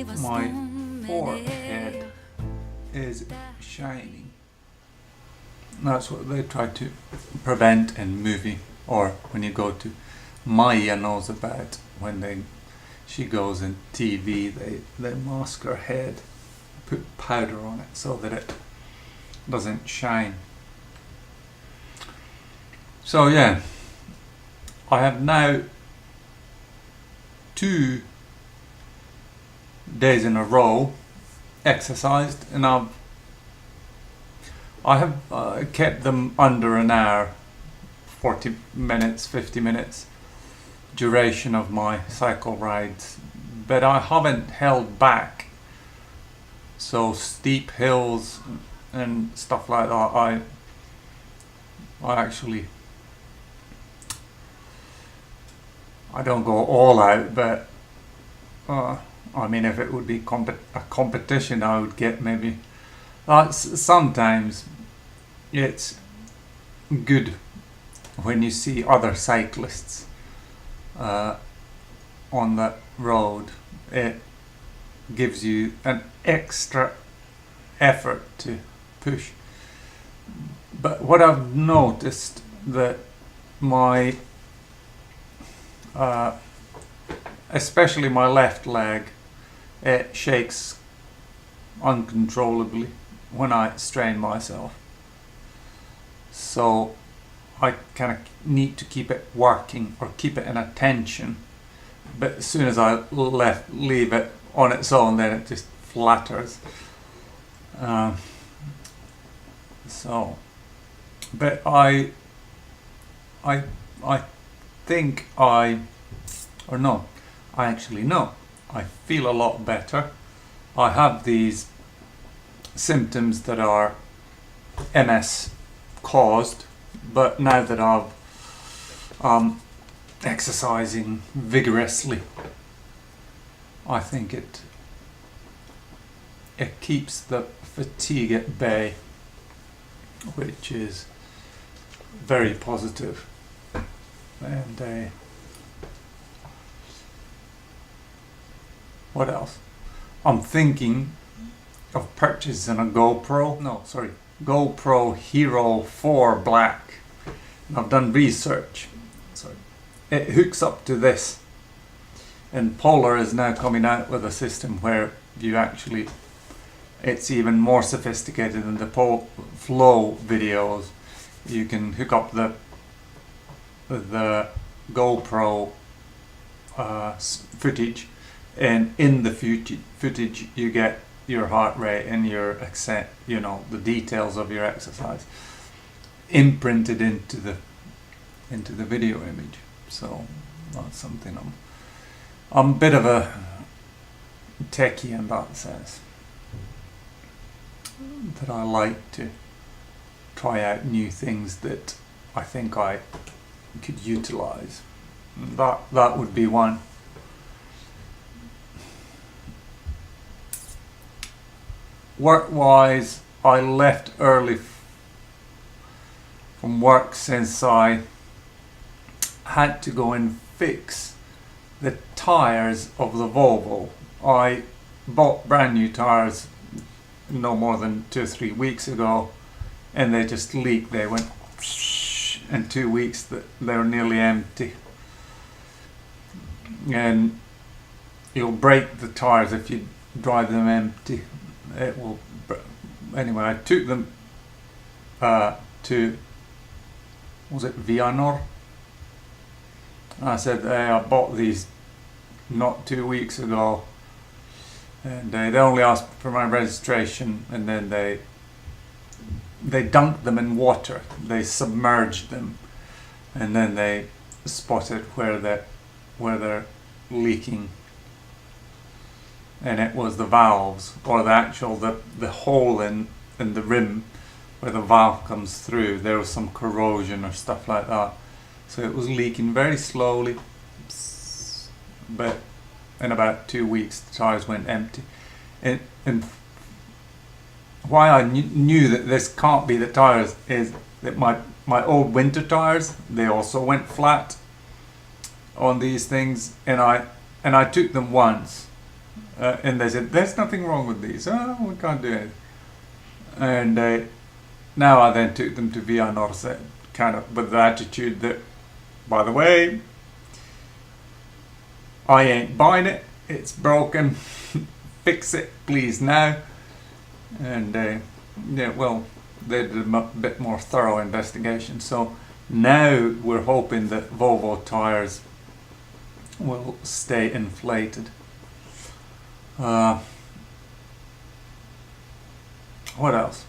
my forehead is shining. That's what they try to prevent in movie, or when you go to Maya knows about when she goes in TV, they mask her head, put powder on it so that it doesn't shine. So yeah, I have now 2 days in a row exercised, and I have kept them under an hour, 40 minutes, 50 minutes duration of my cycle rides, but I haven't held back. So steep hills and stuff like that, I actually, I don't go all out, but I mean, if it would be a competition, I would get maybe. Sometimes it's good when you see other cyclists on the road. It gives you an extra effort to push. But what I've noticed that my especially my left leg, it shakes uncontrollably when I strain myself. So I kind of need to keep it working or keep it in a tension. But as soon as I leave it on its own, then it just flatters. But I think I actually know. I feel a lot better. I have these symptoms that are MS caused, but now that I'm exercising vigorously, I think it keeps the fatigue at bay, which is very positive. And what else? I'm thinking of purchasing a GoPro Hero 4 Black. And I've done research. So it hooks up to this. And Polar is now coming out with a system where you actually, it's even more sophisticated than the Flow videos. You can hook up the GoPro footage, and in the footage you get your heart rate and your the details of your exercise imprinted into the video image. So that's something I'm a bit of a techie in that sense, that I like to try out new things that I think I could utilize. That would be one. Work-wise, I left early from work since I had to go and fix the tires of the Volvo. I bought brand new tires no more than 2 or 3 weeks ago, and they just leaked. They went in 2 weeks that they were nearly empty. And you'll break the tires if you drive them empty. It will. Anyway, I took them to, was it Vianor? I said, hey, I bought these not 2 weeks ago, and they only asked for my registration, and then they dunked them in water. They submerged them, and then they spotted where they're leaking. And it was the valves, or the hole in the rim where the valve comes through. There was some corrosion or stuff like that, so it was leaking very slowly. But in about 2 weeks the tires went empty. And why I knew that this can't be the tires is that my old winter tires, they also went flat on these things, and I took them once, And they said, there's nothing wrong with these. Oh, we can't do it. And now I then took them to Via Norse, kind of with the attitude that, by the way, I ain't buying it. It's broken. Fix it, please, now. And yeah, well, they did a bit more thorough investigation. So now we're hoping that Volvo tires will stay inflated. What else?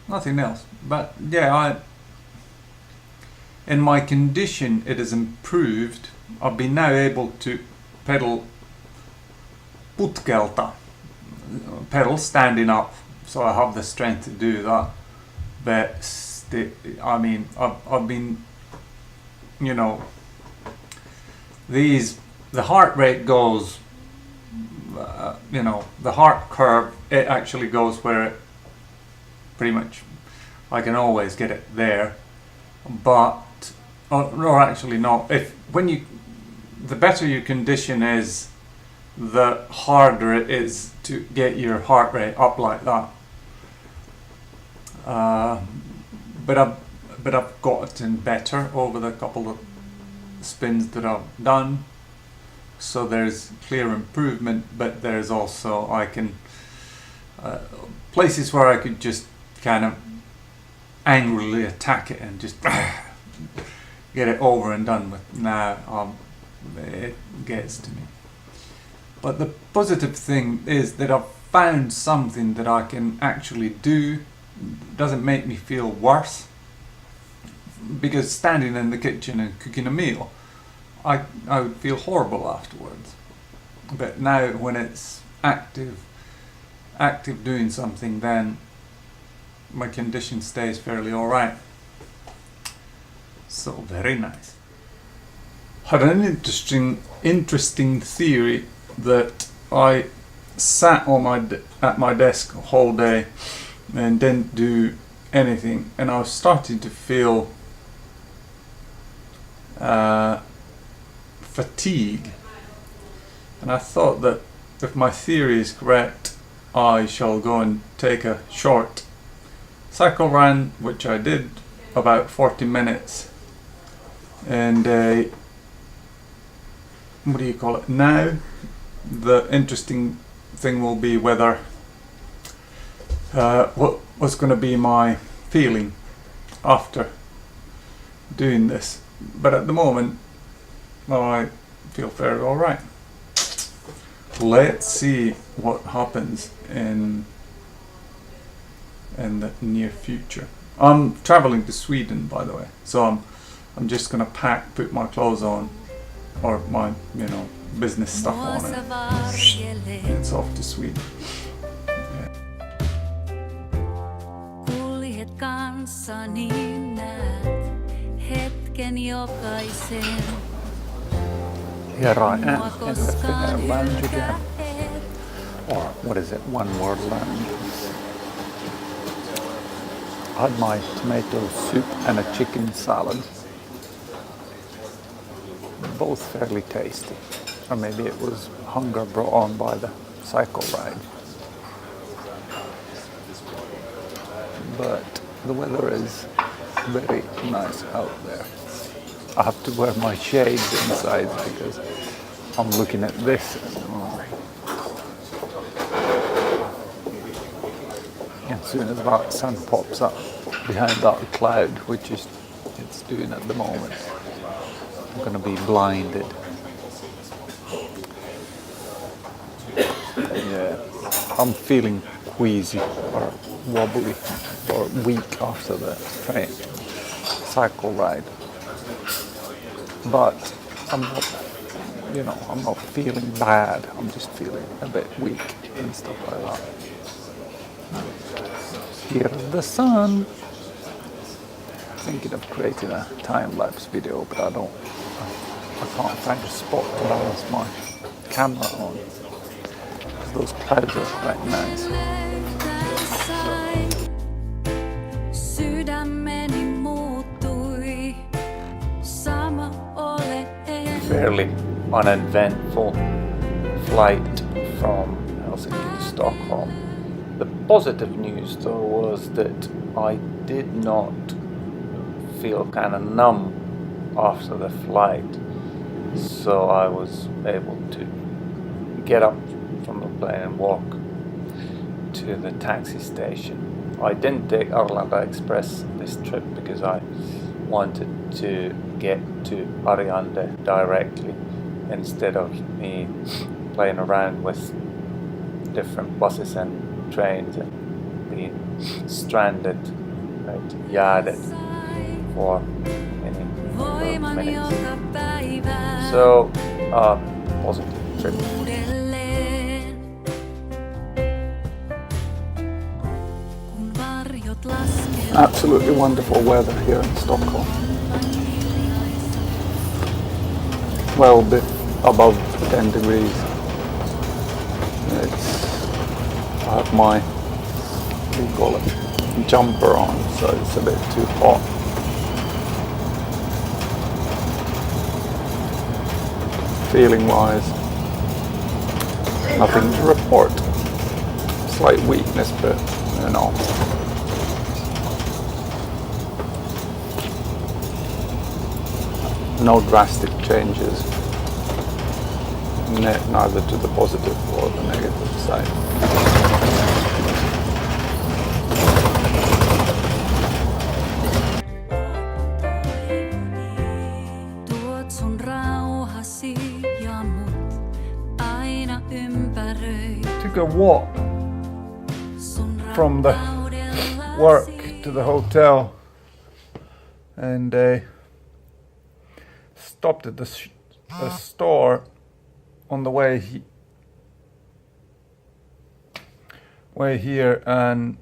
Nothing else. But yeah, in my condition it has improved. I've been now able to pedal putkelta, pedal standing up, so I have the strength to do that. But I mean, I've been, you know, the heart rate goes, you know, the heart curve, it actually goes where it pretty much, I can always get it there. But, or actually no, the better your condition is, the harder it is to get your heart rate up like that. But I've gotten better over the couple of spins that I've done. So there's clear improvement, but there's also, I can, places where I could just kind of angrily attack it and just get it over and done with. Now it gets to me. But the positive thing is that I've found something that I can actually do. It doesn't make me feel worse, because standing in the kitchen and cooking a meal, I would feel horrible afterwards. But now when it's active doing something, then my condition stays fairly alright. So very nice. Had an interesting theory that I sat at my desk a whole day and didn't do anything, and I was starting to feel fatigue, and I thought that if my theory is correct, I shall go and take a short cycle run, which I did about 40 minutes, and what do you call it now? The interesting thing will be whether what's going to be my feeling after doing this. But at the moment, I feel fairly alright. Let's see what happens in the near future. I'm traveling to Sweden, by the way, so I'm just gonna put my clothes on, or my, you know, business stuff on it. It's off to Sweden. Here I am in the Finnair lounge again. Or what is it, One World Lounge. I had my tomato soup and a chicken salad. Both fairly tasty. Or maybe it was hunger brought on by the cycle ride. But the weather is very nice out there. I have to wear my shades inside because I'm looking at this. As soon as that sun pops up behind that cloud, which is it's doing at the moment, I'm going to be blinded. Yeah, I'm feeling queasy or wobbly or weak after the cycle ride. But I'm not feeling bad. I'm just feeling a bit weak and stuff like that. Here's the sun. Thinking of creating a time-lapse video, but I can't find a spot to balance my camera on. Those clouds are quite nice. Barely uneventful flight from Helsinki to Stockholm. The positive news though was that I did not feel kind of numb after the flight, so I was able to get up from the plane and walk to the taxi station. I didn't take Arlanda Express this trip because I wanted to get to Ariande directly instead of me playing around with different buses and trains and being stranded at Gärdet for any number of minutes. So, positive trip. Absolutely wonderful weather here in Stockholm. Well, a bit above 10 degrees. I have my, what do you call it, jumper on, so it's a bit too hot. Feeling wise, nothing to report. Slight weakness, but you know. No drastic changes, neither to the positive or the negative side. Took a walk from the work to the hotel and stopped at the store on the way here and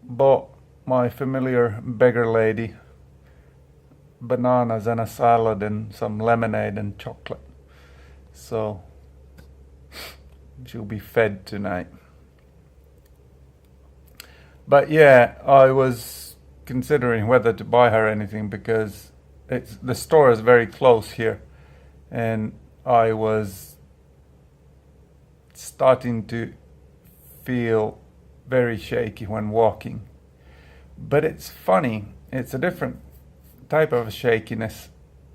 bought my familiar beggar lady bananas and a salad and some lemonade and chocolate. So she'll be fed tonight. But yeah, I was considering whether to buy her anything because the store is very close here, and I was starting to feel very shaky when walking. But it's funny, it's a different type of shakiness,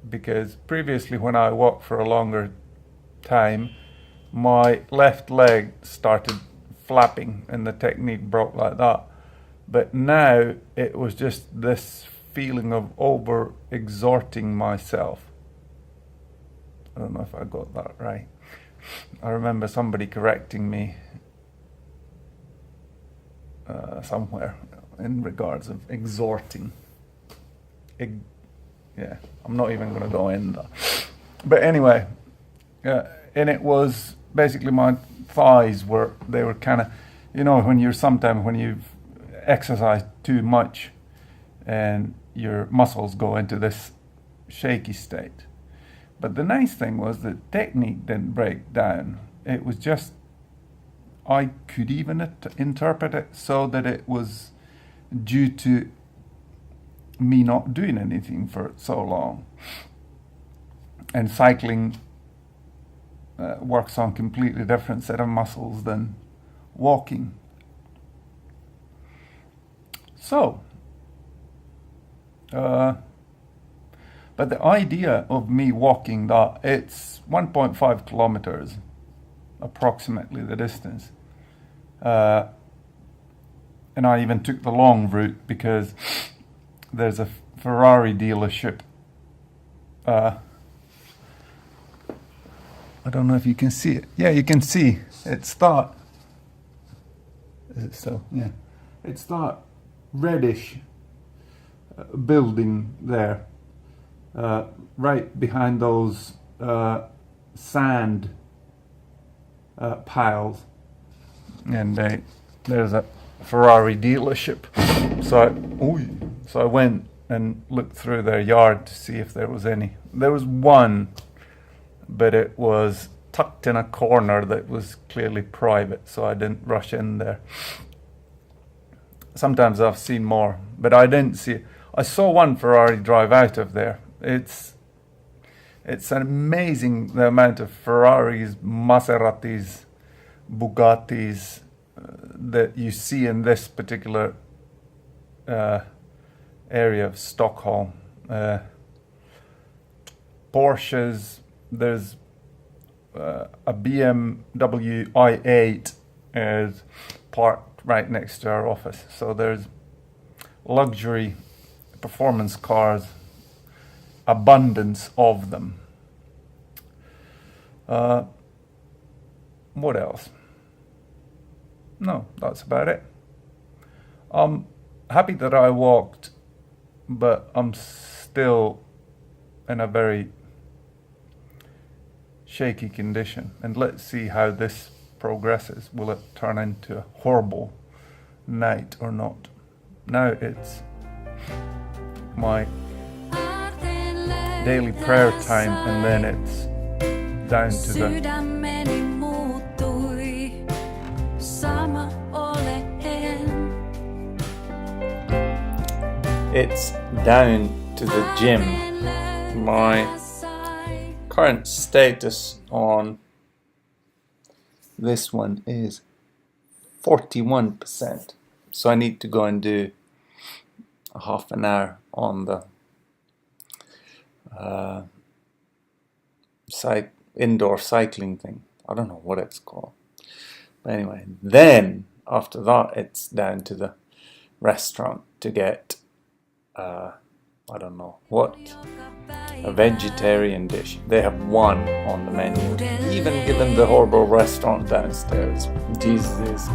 because previously when I walked for a longer time, my left leg started flapping and the technique broke like that. But now it was just this feeling of over-exhorting myself. I don't know if I got that right. I remember somebody correcting me somewhere in regards of exhorting. Yeah, I'm not even going to go in there. But anyway, and it was basically my thighs were kind of, you know, when you've exercised too much and your muscles go into this shaky state. But the nice thing was the technique didn't break down. It was just, I could even interpret it so that it was due to me not doing anything for so long. And cycling works on completely different set of muscles than walking. So, but the idea of me walking that, it's 1.5 kilometers, approximately the distance. And I even took the long route because there's a Ferrari dealership. I don't know if you can see it. Yeah, you can see. It's that. Is it still? Yeah. It's that reddish building there, right behind those sand piles, and there's a Ferrari dealership. So I went and looked through their yard to see if there was any. There was one, but it was tucked in a corner that was clearly private, so I didn't rush in there. Sometimes I've seen more, but I didn't see. I saw one Ferrari drive out of there. It's It's an amazing the amount of Ferraris, Maseratis, Bugattis that you see in this particular area of Stockholm. Porsches, there's a BMW i8 is parked right next to our office. So there's luxury performance cars, abundance of them. What else? No, that's about it. I'm happy that I walked, but I'm still in a very shaky condition. And let's see how this progresses. Will it turn into a horrible night or not? Now it's my daily prayer time, and then it's down to the it's down to the gym. My current status on this one is 41%. So I need to go and do a half an hour on the indoor cycling thing. I don't know what it's called. But anyway, then after that it's down to the restaurant to get I don't know what, a vegetarian dish. They have one on the menu, even given the horrible restaurant downstairs. Jesus.